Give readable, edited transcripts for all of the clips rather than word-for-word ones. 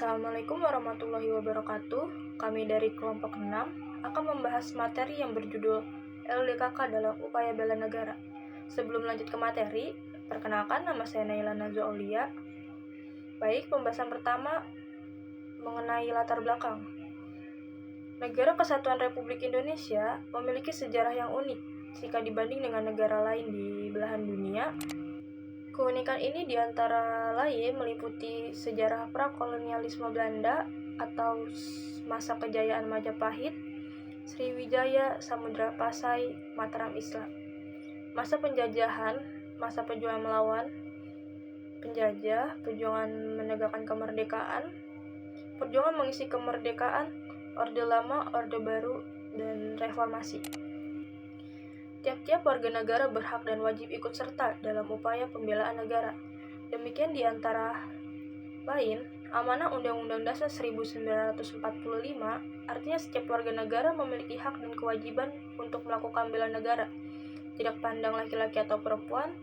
Assalamualaikum warahmatullahi wabarakatuh. Kami dari kelompok 6 akan membahas materi yang berjudul LDKK dalam upaya bela negara. Sebelum lanjut ke materi, perkenalkan nama saya Naila Najwa Aulia. Baik, pembahasan pertama mengenai latar belakang. Negara Kesatuan Republik Indonesia memiliki sejarah yang unik jika dibanding dengan negara lain di belahan dunia. Keunikan ini diantara lain meliputi sejarah prakolonialisme Belanda atau masa kejayaan Majapahit, Sriwijaya, Samudra Pasai, Mataram Islam, masa penjajahan, masa perjuangan melawan penjajah, perjuangan menegakkan kemerdekaan, perjuangan mengisi kemerdekaan, Orde Lama, Orde Baru, dan Reformasi. Tiap-tiap warga negara berhak dan wajib ikut serta dalam upaya pembelaan negara. Demikian di antara lain, amanah Undang-Undang Dasar 1945 artinya setiap warga negara memiliki hak dan kewajiban untuk melakukan bela negara. Tidak pandang laki-laki atau perempuan,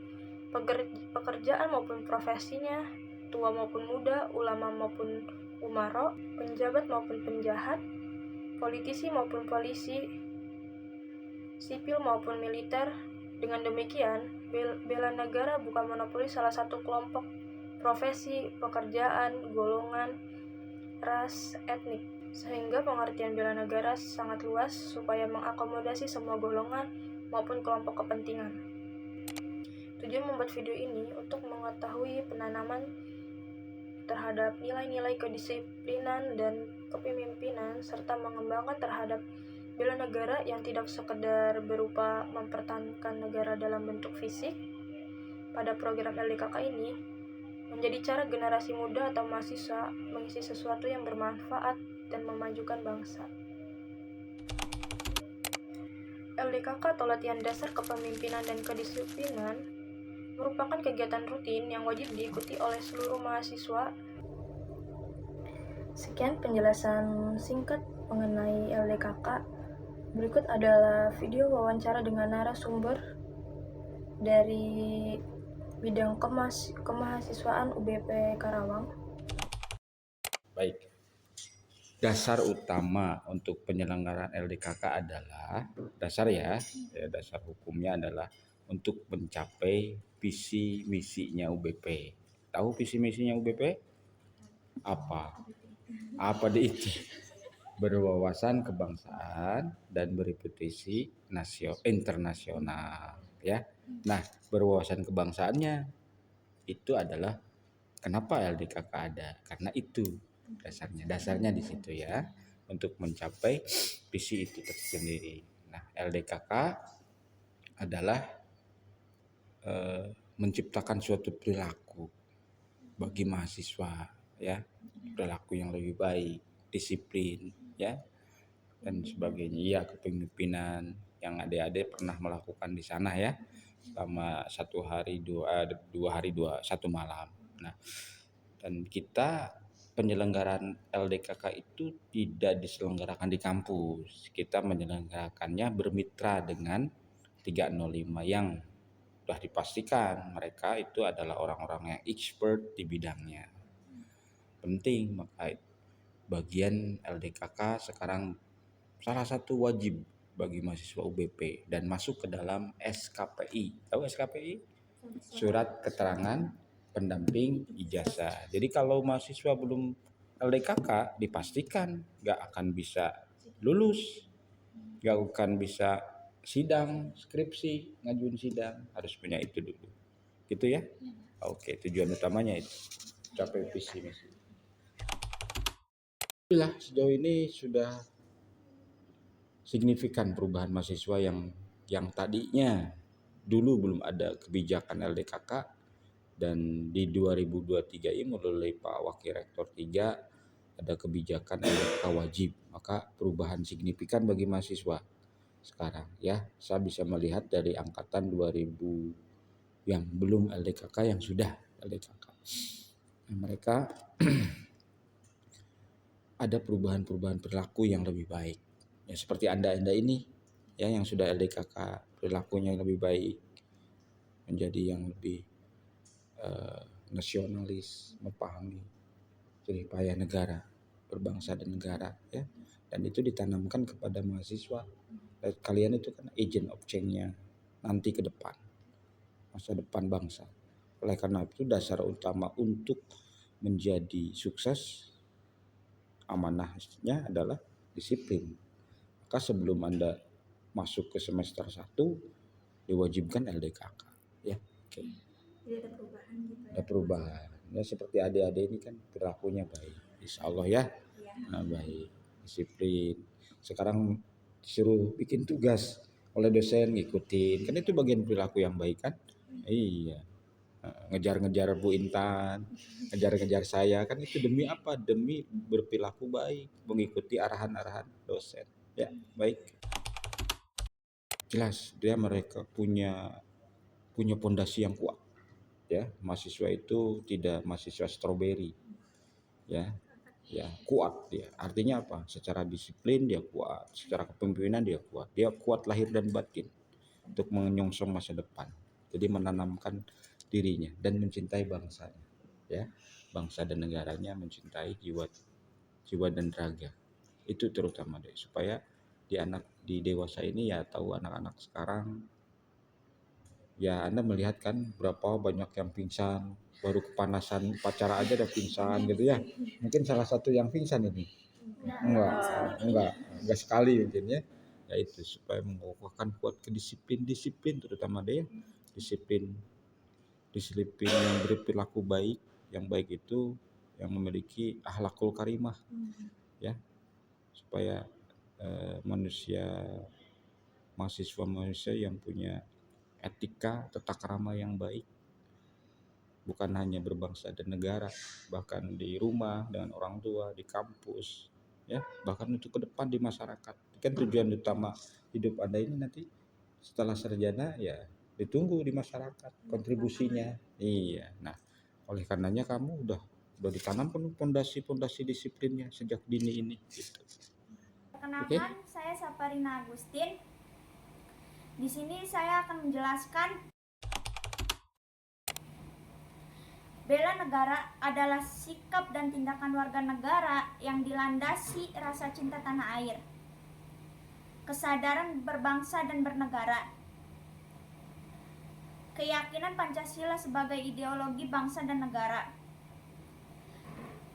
pekerjaan maupun profesinya, tua maupun muda, ulama maupun umaro, penjabat maupun penjahat, politisi maupun polisi, sipil maupun militer. Dengan demikian, bela negara bukan monopoli salah satu kelompok, profesi, pekerjaan, golongan, ras, etnik, sehingga pengertian bela negara sangat luas supaya mengakomodasi semua golongan maupun kelompok kepentingan. Tujuan membuat video ini untuk mengetahui penanaman terhadap nilai-nilai kedisiplinan dan kepemimpinan serta mengembangkan terhadap bela negara yang tidak sekedar berupa mempertahankan negara dalam bentuk fisik. Pada program LDKK ini menjadi cara generasi muda atau mahasiswa mengisi sesuatu yang bermanfaat dan memajukan bangsa. LDKK atau Latihan Dasar Kepemimpinan dan Kedisiplinan merupakan kegiatan rutin yang wajib diikuti oleh seluruh mahasiswa. Sekian penjelasan singkat mengenai LDKK. Berikut adalah video wawancara dengan narasumber dari bidang kemahasiswaan UBP Karawang. Baik, dasar utama untuk penyelenggaraan LDKK adalah dasar hukumnya adalah untuk mencapai visi misinya UBP. Tahu visi misinya UBP? Apa itu? Berwawasan kebangsaan dan berprestasi internasional, ya. Nah, berwawasan kebangsaannya itu adalah kenapa LDKK ada? Karena itu dasarnya di situ ya, untuk mencapai visi itu tersendiri. Nah, LDKK adalah menciptakan suatu perilaku bagi mahasiswa, ya, perilaku yang lebih baik, disiplin, ya, dan sebagainya. Ya, kepemimpinan yang adik-adik pernah melakukan di sana ya, selama 1 hari 1 malam. Nah, dan kita penyelenggaraan LDKK itu tidak diselenggarakan di kampus. Kita menyelenggarakannya bermitra dengan 305 yang sudah dipastikan mereka itu adalah orang-orang yang expert di bidangnya. Penting, maka bagian LDKK sekarang salah satu wajib bagi mahasiswa UBP dan masuk ke dalam SKPI. Tahu SKPI? Surat Keterangan Pendamping Ijazah. Jadi kalau mahasiswa belum LDKK dipastikan gak akan bisa lulus, gak akan bisa sidang, skripsi, ngajuin sidang, harus punya itu dulu. Gitu ya? Oke, tujuan utamanya itu capai visi misi. Sejauh ini sudah signifikan perubahan mahasiswa yang tadinya dulu belum ada kebijakan LDKK, dan di 2023 ini melalui Pak Wakil Rektor 3 ada kebijakan LDKK wajib, maka perubahan signifikan bagi mahasiswa sekarang ya. Saya bisa melihat dari angkatan 2000 yang belum LDKK yang sudah LDKK. Nah, mereka ada perubahan-perubahan perilaku yang lebih baik. Ya, seperti Anda ini ya yang sudah LDKK, perilakunya yang lebih baik, menjadi yang lebih nasionalis, memahami jerih payah negara, berbangsa dan negara, ya. Dan itu ditanamkan kepada mahasiswa. Dan kalian itu kan agent of change-nya nanti ke depan, masa depan bangsa. Oleh karena itu dasar utama untuk menjadi sukses, amanahnya adalah disiplin. Maka sebelum Anda masuk ke semester 1 diwajibkan LDKK, ya. Oke. Jadi ada perubahan gitu ya. Ada perubahan. Ya seperti adik-adik ini kan perilakunya baik. Insya Allah ya. Nah, baik. Disiplin. Sekarang disuruh bikin tugas oleh dosen ngikutin. Kan itu bagian perilaku yang baik kan? Iya. Ngejar-ngejar Bu Intan, ngejar-ngejar saya kan itu demi apa? Demi berperilaku baik, mengikuti arahan-arahan dosen. Ya, baik. Jelas dia mereka punya pondasi yang kuat. Ya, mahasiswa itu tidak mahasiswa stroberi. Ya, kuat dia. Artinya apa? Secara disiplin dia kuat, secara kepemimpinan dia kuat. Dia kuat lahir dan batin untuk menyongsong masa depan. Jadi menanamkan dirinya dan mencintai bangsanya, ya. Bangsa dan negaranya, mencintai jiwa dan raga. Itu terutama deh, supaya di dewasa ini ya tahu anak-anak sekarang. Ya Anda melihat kan berapa banyak yang pingsan, baru kepanasan upacara aja udah pingsan gitu ya. Mungkin salah satu yang pingsan ini. Enggak sekali mungkin ya. Ya itu supaya mengokohkan kuat disiplin terutama deh. Disiplin yang berperilaku baik, yang baik itu yang memiliki akhlakul karimah. Ya. Supaya mahasiswa yang punya etika, tata krama yang baik, bukan hanya berbangsa dan negara, bahkan di rumah dengan orang tua, di kampus, ya, bahkan untuk ke depan di masyarakat. Kan tujuan utama hidup Anda ini nanti setelah sarjana ya ditunggu di masyarakat kontribusinya. Iya. Nah, oleh karenanya kamu udah ditanam pondasi disiplinnya sejak dini ini gitu. Perkenalkan, saya Saparina Agustin. Di sini saya akan menjelaskan bela negara adalah sikap dan tindakan warga negara yang dilandasi rasa cinta tanah air, kesadaran berbangsa dan bernegara, keyakinan Pancasila sebagai ideologi bangsa dan negara,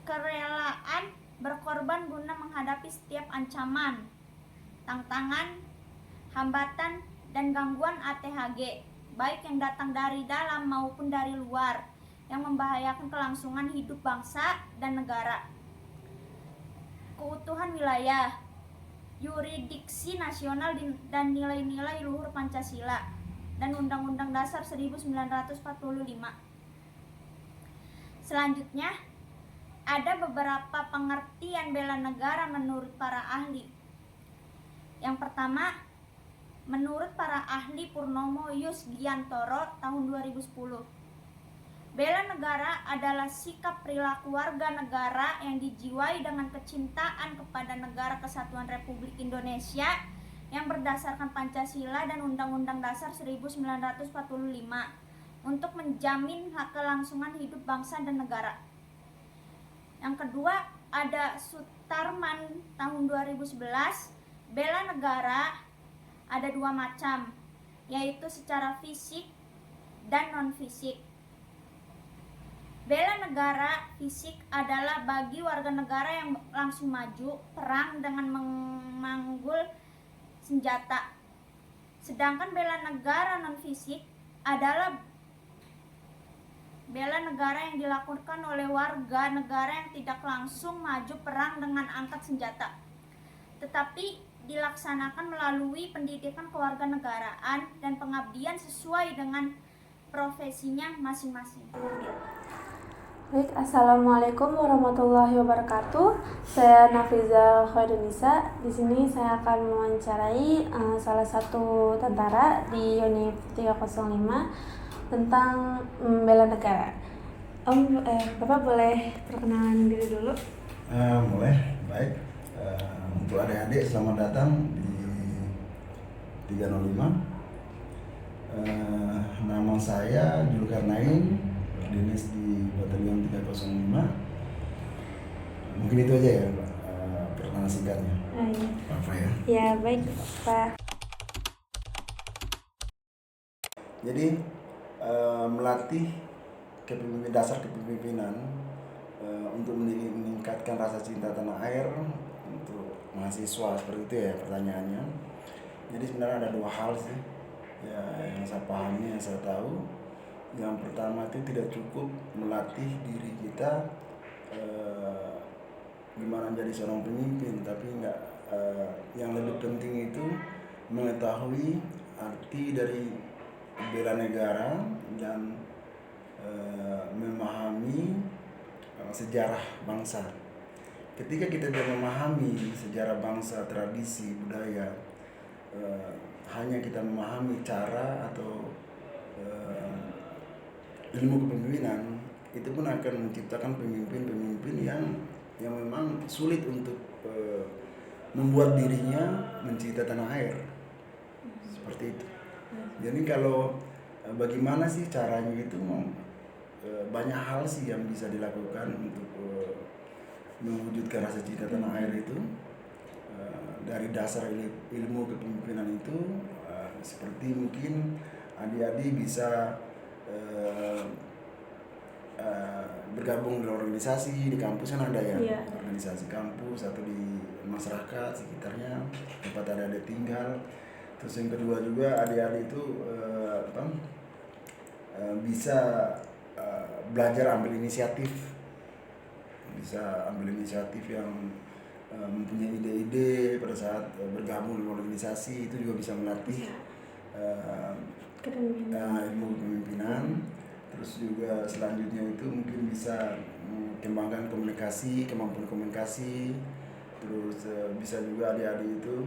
kerelaan berkorban guna menghadapi setiap ancaman, tantangan, hambatan, dan gangguan ATHG, baik yang datang dari dalam maupun dari luar, yang membahayakan kelangsungan hidup bangsa dan negara, keutuhan wilayah, yurisdiksi nasional dan nilai-nilai luhur Pancasila dan Undang-Undang Dasar 1945. Selanjutnya, ada beberapa pengertian bela negara menurut para ahli. Yang pertama, menurut para ahli Purnomo Yusgiantoro tahun 2010, bela negara adalah sikap perilaku warga negara yang dijiwai dengan kecintaan kepada Negara Kesatuan Republik Indonesia yang berdasarkan Pancasila dan Undang-Undang Dasar 1945 untuk menjamin hak kelangsungan hidup bangsa dan negara. Yang kedua, ada Sutarman tahun 2011, bela negara ada dua macam, yaitu secara fisik dan non-fisik. Bela negara fisik adalah bagi warga negara yang langsung maju perang dengan memanggul senjata. Sedangkan bela negara non-fisik adalah bela negara yang dilakukan oleh warga negara yang tidak langsung maju perang dengan angkat senjata, tetapi dilaksanakan melalui pendidikan kewarganegaraan dan pengabdian sesuai dengan profesinya masing-masing. Baik, assalamualaikum warahmatullahi wabarakatuh. Saya Nafiza Khairunisa. Di sini saya akan mewawancarai salah satu tentara di Univ 305 tentang bela negara. Bapak boleh perkenalan diri dulu? Boleh, baik. Untuk adik-adik selamat datang di 305. Nama saya Julkarnain, berdinas di Batalion 305. Mungkin itu aja ya Pak, pertanyaan singkatnya. Iya. Apa ya? Ya, baik, Pak. Jadi melatih dasar kepemimpinan untuk meningkatkan rasa cinta tanah air untuk mahasiswa, seperti itu ya pertanyaannya. Jadi sebenarnya ada dua hal sih ya yang saya pahami, yang saya tahu. Yang pertama itu tidak cukup melatih diri kita gimana menjadi seorang pemimpin, tapi yang lebih penting itu mengetahui arti dari bela negara dan memahami sejarah bangsa. Ketika kita tidak memahami sejarah bangsa, tradisi, budaya, hanya kita memahami cara atau ilmu kepemimpinan, itu pun akan menciptakan pemimpin-pemimpin yang memang sulit untuk membuat dirinya mencintai tanah air, seperti itu. Jadi kalau bagaimana sih caranya itu, banyak hal sih yang bisa dilakukan untuk mewujudkan rasa cinta tanah air itu. Dari dasar ilmu kepemimpinan itu, seperti mungkin adik-adik bisa bergabung dengan organisasi di kampus, kan ada ya, Iya. organisasi kampus atau di masyarakat sekitarnya tempat adik-adik tinggal. Terus yang kedua juga adik-adik itu bisa belajar ambil inisiatif, yang mempunyai ide-ide pada saat bergabung dengan organisasi. Itu juga bisa melatih ilmu kepemimpinan. Terus juga selanjutnya itu mungkin bisa kembangkan kemampuan komunikasi. Terus bisa juga adik-adik itu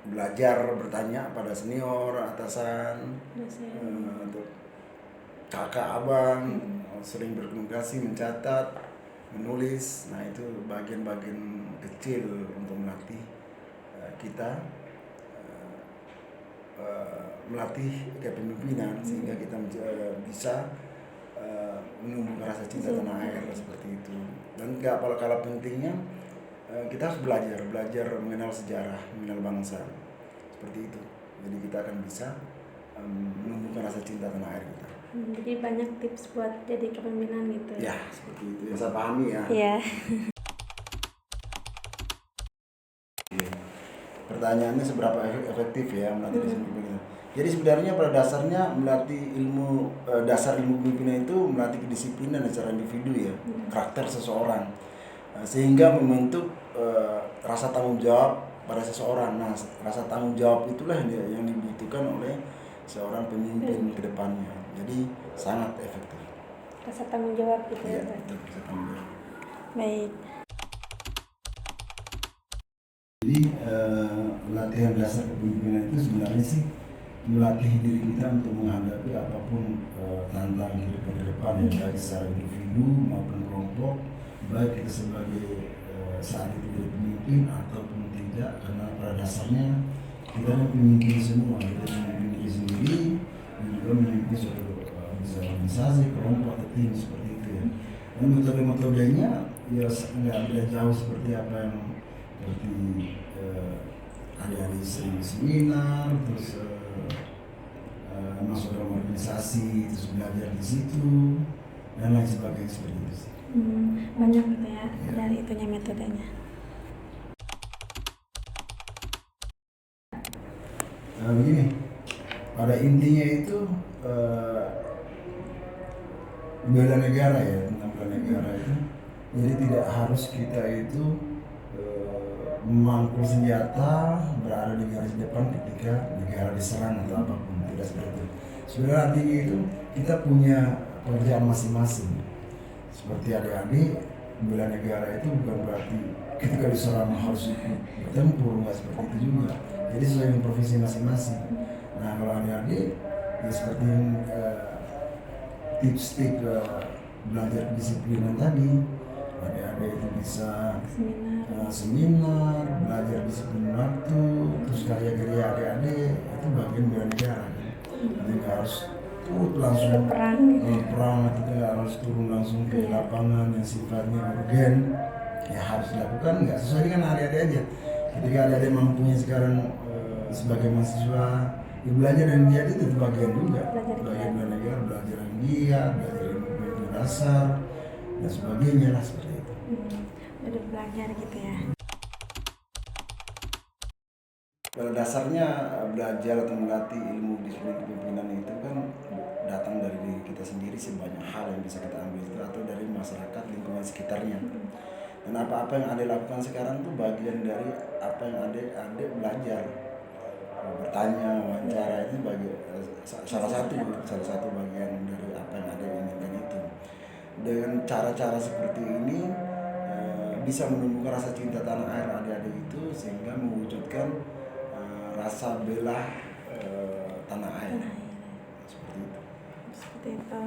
belajar bertanya pada senior, atasan, untuk kakak, abang, sering berkomunikasi, mencatat, menulis. Nah, itu bagian-bagian kecil untuk melatih kita melatih kepemimpinan, sehingga kita bisa menumbuhkan rasa cinta tanah air, seperti itu. Dan gak kalah pentingnya, kita harus belajar mengenal sejarah, mengenal bangsa, seperti itu. Jadi kita akan bisa menumbuhkan rasa cinta tanah air kita. Jadi banyak tips buat jadi kepemimpinan gitu Ya, seperti itu yang saya pahami ya. Iya. Pertanyaannya seberapa efektif ya melatih kepemimpinan. Jadi sebenarnya pada dasarnya melatih dasar ilmu kepemimpinan itu melatih kedisiplinan secara individu ya, karakter seseorang, sehingga membentuk rasa tanggung jawab pada seseorang. Nah, rasa tanggung jawab itulah yang dibutuhkan oleh seorang pemimpin ke depannya. Jadi sangat efektif. Rasa tanggung jawab gitu Iya, ya. betul, rasa tanggung jawab. Baik. Jadi latihan dasar kepemimpinan itu sebenarnya sih melatih diri kita untuk menghadapi apapun tantangan kehidupan ke depan, ya, baik secara individu maupun kelompok, baik kita sebagai saat itu jadi pemimpin ataupun tidak, karena pada dasarnya kita adalah pemimpin semua. Kita memimpin diri sendiri dan juga memimpin suatu bisa organisasi, kelompok atau tim, seperti itu ya. Dan metode-metodenya ya nggak beda jauh seperti apa yang seperti adik-adik seminar, terus masuk dalam organisasi, terus belajar di situ dan lain sebagainya, seperti itu sih. Banyak gitu ya, dari itunya metodenya. Begini, pada intinya itu bela negara ya, tentang bela negara itu. Jadi tidak harus kita itu memangku senjata berada di garis depan ketika negara diserang atau apapun, tidak seperti itu. Sebenarnya artinya itu kita punya pekerjaan masing-masing. Seperti adik-adik, bela negara itu bukan berarti ketika diserang harus bertempur, nggak seperti itu juga. Jadi sesuai dengan profesi masing-masing. Nah, kalau adik-adik ya seperti tips-tips belajar kedisiplinan tadi, adik-adik itu bisa seminar, belajar disiplin waktu, terus karya-karya adik-adik itu bagian bela negara. Jadi nggak harus langsung perang. perang, kita harus turun langsung ke lapangan yang sifatnya urgen, ya harus dilakukan, nggak sesuai dengan adik-adik aja. Ketika adik-adik mampunya sekarang sebagai mahasiswa, ya belajar dan giat itu bagian juga, belajar bela-negara, belajar yang giat, belajar ilmu dasar dan sebagainya lah, seperti itu. Udah belajar gitu ya. Pada dasarnya belajar atau melatih ilmu disiplin kepemimpinan itu kan datang dari diri kita sendiri, sebanyak hal yang bisa kita ambil itu, atau dari masyarakat lingkungan sekitarnya. Dan apa-apa yang Ade lakukan sekarang itu bagian dari apa yang Ade belajar. Bertanya, wawancara itu salah satu bagian dari apa yang Ade inginkan itu. Dengan cara-cara seperti ini bisa menumbuhkan rasa cinta tanah air adik-adik itu, sehingga mewujudkan rasa bela tanah air. Seperti itu. Seperti itu.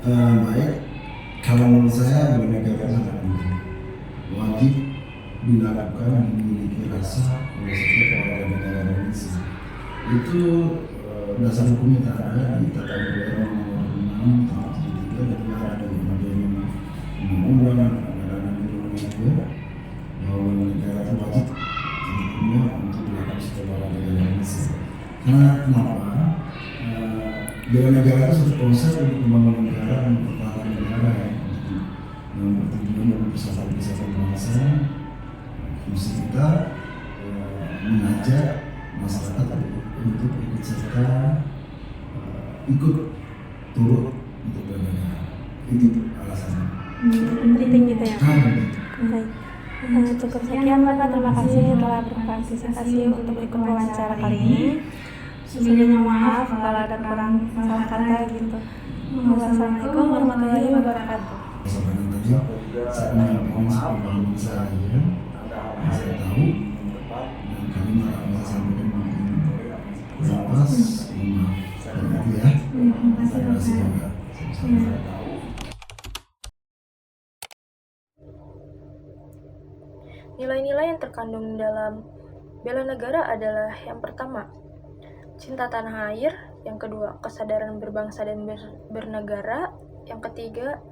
Baik, kalau menurut saya bernegara sangat penting, wajib dilakukan, memiliki rasa oleh setiap warga negara Indonesia. Itu dasar hukumnya tak ada di Tata Negara Nomor 6 Tahun 73, dan tidak ada di Undang-Undang Perdagangan Indonesia bahwa negara itu wajib hukumnya untuk dilakukan setiap warga negara Indonesia. Karena kenapa? Bela negara itu satu konsep untuk membangun negara dan pertahanan negara, yang bertujuan untuk persatuan bangsa. Fungsi kita mengajak masyarakat untuk ikut serta, ikut turut untuk bernegara. Itu alasannya. Penting gitu ya. Baik. Cukup sekian Bapak, terima kasih telah berpartisipasi untuk ikut wawancara kali ini. Sebelumnya maaf kalau ada kurang salah kata gitu. Wassalamualaikum warahmatullahi wabarakatuh. Sebenarnya tadi saya menyampaikan sepemahaman saya yang saya tahu, dan kalimat yang saya sampaikan mungkin kurang pas, maaf. Seperti ya. Terima kasih juga. Nilai-nilai yang terkandung dalam bela negara adalah yang pertama, cinta tanah air, yang kedua, kesadaran berbangsa dan bernegara, yang ketiga,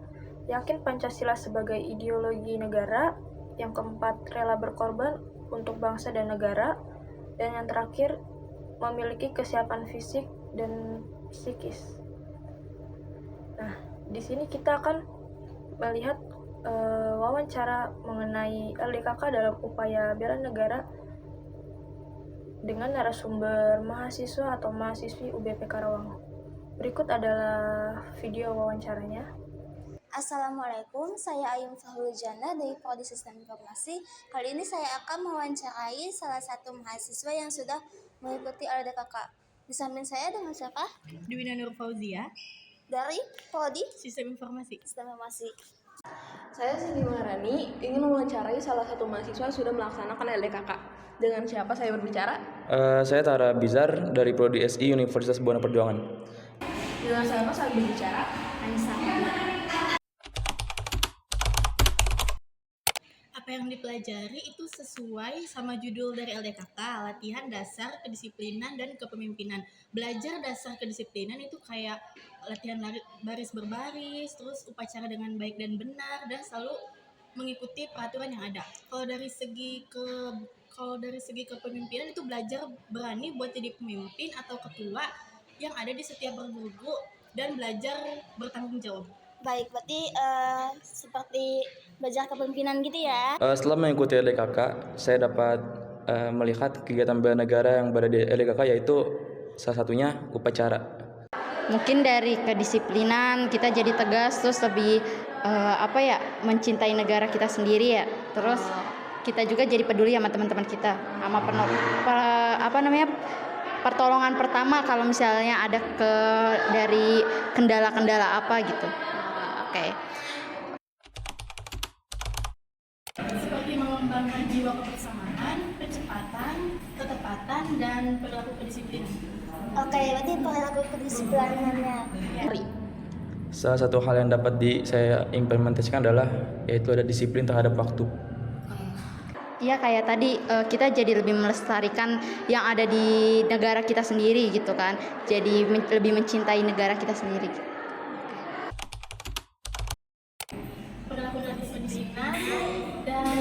yakin Pancasila sebagai ideologi negara, yang keempat, rela berkorban untuk bangsa dan negara, dan yang terakhir, memiliki kesiapan fisik dan psikis. Nah, di sini kita akan melihat wawancara mengenai LDKK dalam upaya bela negara dengan narasumber mahasiswa atau mahasiswi UBP Karawang. Berikut adalah video wawancaranya. Assalamualaikum, saya Ayum Fahulujana dari Prodi Sistem Informasi. Kali ini saya akan mewawancarai salah satu mahasiswa yang sudah mengikuti LDKK. Di samping saya dengan siapa? Dwina Nur Fauzia, Dari Prodi Sistem Informasi. Sistem Informasi. Saya Cindy Maharani ingin mewawancarai salah satu mahasiswa yang sudah melaksanakan LDKK. Dengan siapa saya berbicara? Saya Tara Bizar dari Prodi SI Universitas Buana Perjuangan. Dengan siapa saya berbicara? Anissa. Apa yang dipelajari itu sesuai sama judul dari LDKK, latihan dasar kedisiplinan dan kepemimpinan. Belajar dasar kedisiplinan itu kayak latihan baris berbaris, terus upacara dengan baik dan benar, dan selalu mengikuti peraturan yang ada. Kalau dari segi kepemimpinan itu belajar berani buat jadi pemimpin atau ketua yang ada di setiap berguru dan belajar bertanggung jawab. Baik, berarti seperti belajar kepemimpinan gitu ya. Setelah mengikuti LDKK, saya dapat melihat kegiatan bela negara yang berada di LDKK, yaitu salah satunya upacara. Mungkin dari kedisiplinan kita jadi tegas, terus lebih mencintai negara kita sendiri ya. Terus kita juga jadi peduli sama teman-teman kita, sama pertolongan pertama kalau misalnya ada dari kendala-kendala apa gitu. Oke. Seperti mengembangkan jiwa kebersamaan, kecepatan, ketepatan, dan perilaku kedisiplinan. Oke, berarti perilaku kedisiplinannya. Salah satu hal yang dapat saya implementasikan adalah yaitu ada disiplin terhadap waktu. ya kayak tadi kita jadi lebih melestarikan yang ada di negara kita sendiri gitu kan. Jadi lebih mencintai negara kita sendiri. Perlakuan kedisiplinan dan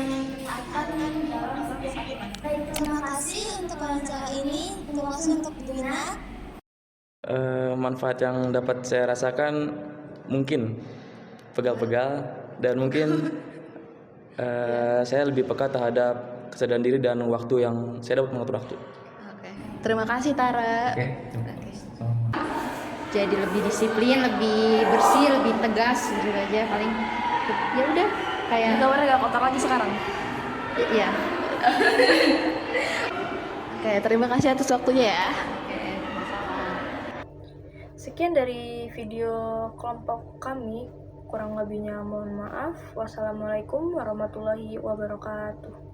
ketaatan dalam kesakitan. Terima kasih untuk wawancara ini. Terima kasih untuk Dina. Manfaat yang dapat saya rasakan mungkin pegal-pegal dan mungkin saya lebih peka terhadap kesadaran diri dan waktu yang saya dapat mengatur waktu. Terima kasih Tara. Jadi lebih disiplin, lebih bersih, lebih tegas gitu aja paling. Ya udah kayak Kamarnya gak kotor lagi sekarang. Iya. Oke, terima kasih atas waktunya ya. Sekian dari video kelompok kami. Kurang lebihnya mohon maaf. Wassalamualaikum warahmatullahi wabarakatuh.